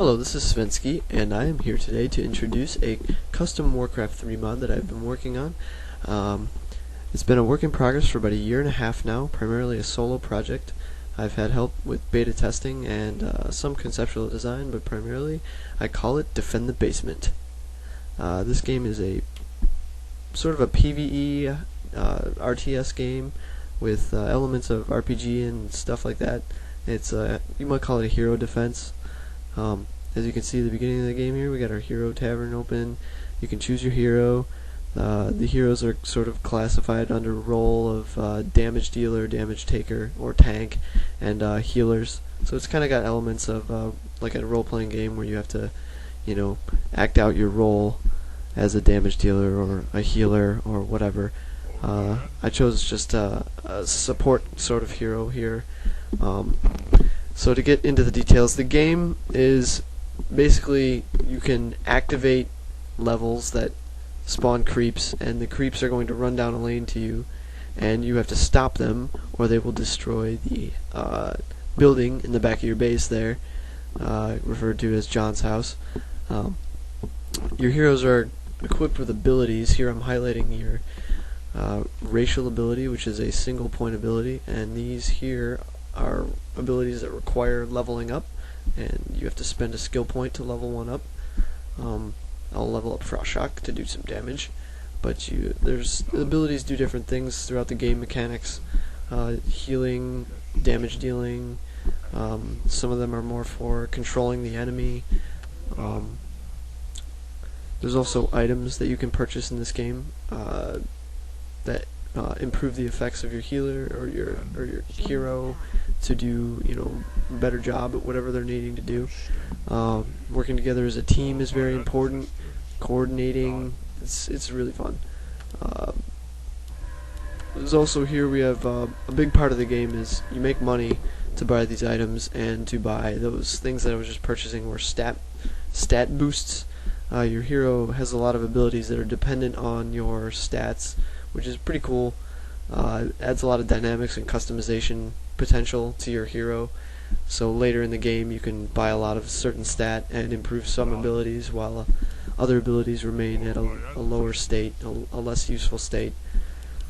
Hello, this is Svensky, and I am here today to introduce a custom Warcraft 3 mod that I've been working on. It's been a work in progress for about a year and a half now, primarily a solo project. I've had help with beta testing and some conceptual design, but primarily I call it Defend the Basement. This game is a sort of a PvE RTS game with elements of RPG and stuff like that. It's you might call it a hero defense. As you can see at the beginning of the game here, we got our hero tavern open. You can choose your hero. The heroes are sort of classified under role of damage dealer, damage taker, or tank, and healers. So it's kind of got elements of like a role-playing game where you have to, act out your role as a damage dealer or a healer or whatever. I chose just a support sort of hero here. So to get into the details, the game is basically you can activate levels that spawn creeps, and the creeps are going to run down a lane to you, and you have to stop them or they will destroy the building in the back of your base there, referred to as John's house. Your heroes are equipped with abilities. Here I'm highlighting your racial ability, which is a single point ability, and these here are abilities that require leveling up, and you have to spend a skill point to level one up. I'll level up Frost Shock to do some damage, but the abilities do different things throughout the game mechanics. Healing, damage dealing, some of them are more for controlling the enemy. There's also items that you can purchase in this game that improve the effects of your healer or your hero to do a better job at whatever they're needing to do. Working together as a team is very important. Coordinating, it's really fun. There's also here we have a big part of the game is you make money to buy these items, and to buy those things that I was just purchasing were stat boosts. Your hero has a lot of abilities that are dependent on your stats, which is pretty cool. It adds a lot of dynamics and customization potential to your hero. So later in the game you can buy a lot of certain stat and improve some abilities, while other abilities remain at a lower state, a less useful state.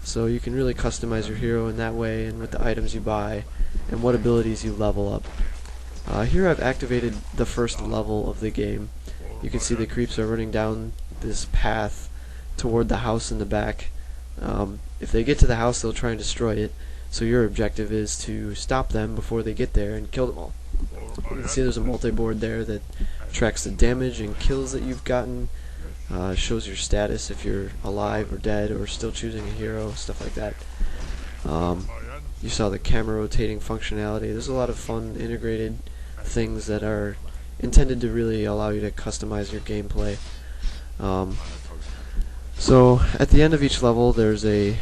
So you can really customize your hero in that way, and with the items you buy and what abilities you level up. Here I've activated the first level of the game. You can see the creeps are running down this path toward the house in the back. If they get to the house, they'll try and destroy it, so your objective is to stop them before they get there and kill them all. You can see there's a multi-board there that tracks the damage and kills that you've gotten, shows your status if you're alive or dead or still choosing a hero, stuff like that. You saw the camera rotating functionality. There's a lot of fun integrated things that are intended to really allow you to customize your gameplay. So at the end of each level there's a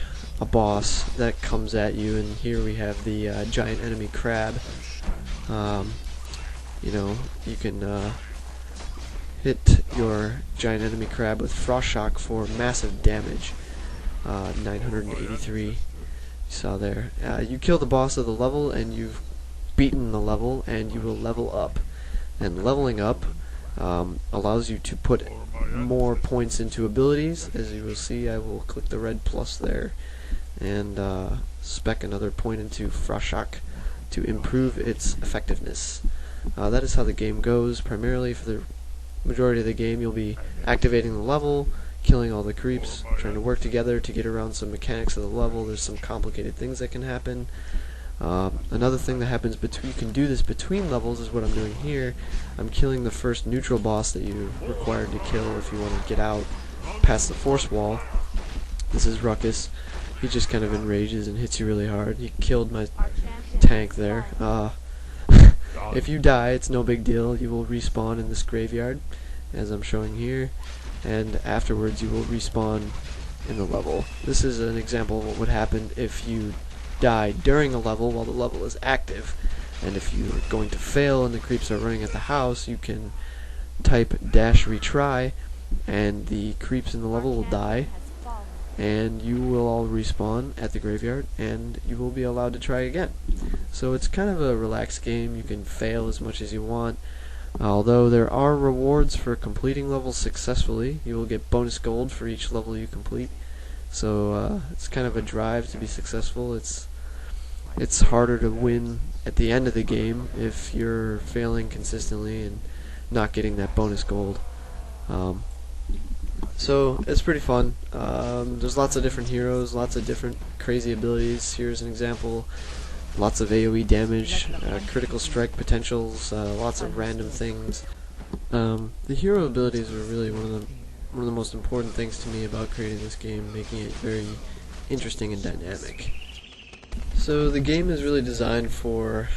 boss that comes at you, and here we have the giant enemy crab. You can hit your giant enemy crab with Frost Shock for massive damage. 983 you saw there. You kill the boss of the level and you've beaten the level, and you will level up. And leveling up allows you to put more points into abilities. As you will see, I will click the red plus there and spec another point into Frost Shock to improve its effectiveness. That is how the game goes. Primarily for the majority of the game you'll be activating the level, killing all the creeps, trying to work together to get around some mechanics of the level. There's some complicated things that can happen. Another thing that happens you can do this between levels is what I'm doing here. I'm killing the first neutral boss that you're required to kill if you want to get out past the force wall. This is Ruckus. He just kind of enrages and hits you really hard. He killed my tank there. If you die, it's no big deal. You will respawn in this graveyard, as I'm showing here, and afterwards you will respawn in the level. This is an example of what would happen if you die during a level while the level is active. And if you're going to fail and the creeps are running at the house, you can type -retry, and the creeps in the level will die, and you will all respawn at the graveyard, and you will be allowed to try again. So it's kind of a relaxed game. You can fail as much as you want. Although there are rewards for completing levels successfully, you will get bonus gold for each level you complete. So it's kind of a drive to be successful. It's harder to win at the end of the game if you're failing consistently and not getting that bonus gold. So it's pretty fun. There's lots of different heroes, lots of different crazy abilities. Here's an example. Lots of AoE damage, critical strike potentials, lots of random things. The hero abilities were really one of the most important things to me about creating this game, making it very interesting and dynamic. So the game is really designed for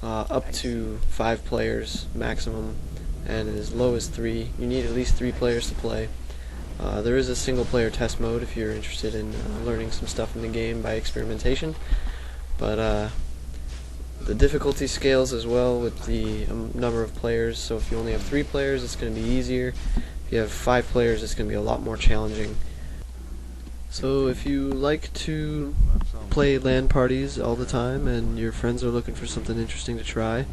up to 5 players maximum, and as low as 3. You need at least 3 players to play. There is a single player test mode if you're interested in learning some stuff in the game by experimentation, but the difficulty scales as well with the number of players. So if you only have 3 players, it's going to be easier. If you have 5 players, it's going to be a lot more challenging. So if you like to play LAN parties all the time and your friends are looking for something interesting to try,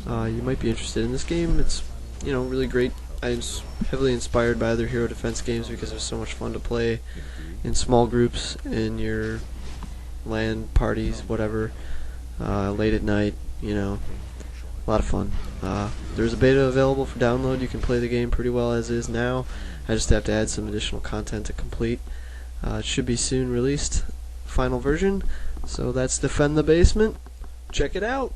you might be interested in this game. It's really great. I'm heavily inspired by other hero defense games because it's so much fun to play in small groups in your LAN parties, whatever, late at night, a lot of fun. There's a beta available for download. You can play the game pretty well as is now. I just have to add some additional content to complete. It should be soon released, final version. So that's Defend the Basement. Check it out!